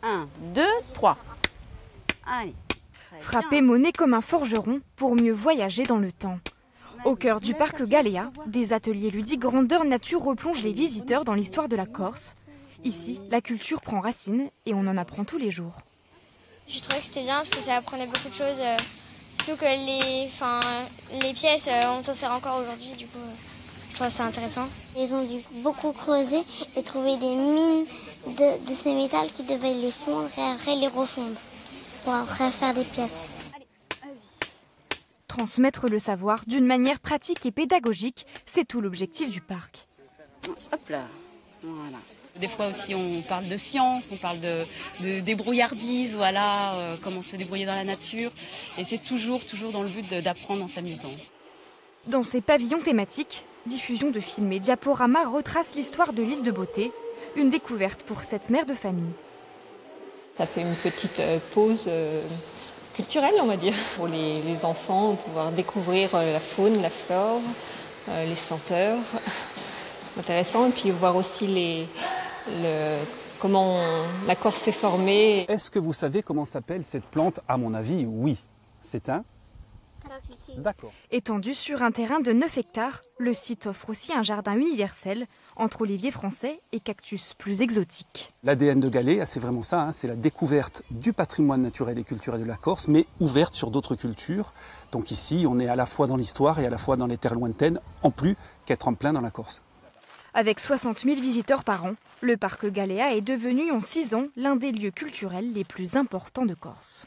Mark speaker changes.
Speaker 1: 1, 2, 3. Allez.
Speaker 2: Frapper monnaie comme un forgeron pour mieux voyager dans le temps. Au cœur du parc Galéa, des ateliers ludiques grandeur nature replongent les visiteurs dans l'histoire de la Corse. Ici, la culture prend racine et on en apprend tous les jours.
Speaker 3: Je trouvais que c'était bien parce que ça apprenait beaucoup de choses. Surtout que les pièces, on s'en sert encore aujourd'hui, du coup, je trouve ça intéressant.
Speaker 4: Ils ont dû beaucoup creuser et trouver des mines de ces métals qui devaient les fondre et après les refondre pour après faire des pièces.
Speaker 2: Transmettre le savoir d'une manière pratique et pédagogique, c'est tout l'objectif du parc.
Speaker 1: Hop là, voilà.
Speaker 5: Des fois aussi on parle de science, on parle de débrouillardise, voilà, comment se débrouiller dans la nature. Et c'est toujours dans le but d'apprendre en s'amusant.
Speaker 2: Dans ces pavillons thématiques, diffusion de films et diaporamas retrace l'histoire de l'île de Beauté, une découverte pour cette mère de famille.
Speaker 6: Ça fait une petite pause culturelle, on va dire, pour les enfants, pouvoir découvrir la faune, la flore, les senteurs. C'est intéressant, et puis voir aussi comment la Corse s'est formée.
Speaker 7: Est-ce que vous savez comment s'appelle cette plante? À mon avis, oui. C'est un... D'accord.
Speaker 2: Étendu sur un terrain de 9 hectares, le site offre aussi un jardin universel entre oliviers français et cactus plus exotiques.
Speaker 7: L'ADN de Galéa, c'est vraiment ça, hein, c'est la découverte du patrimoine naturel et culturel de la Corse, mais ouverte sur d'autres cultures. Donc ici, on est à la fois dans l'histoire et à la fois dans les terres lointaines, en plus qu'être en plein dans la Corse.
Speaker 2: Avec 60 000 visiteurs par an, le parc Galéa est devenu en 6 ans l'un des lieux culturels les plus importants de Corse.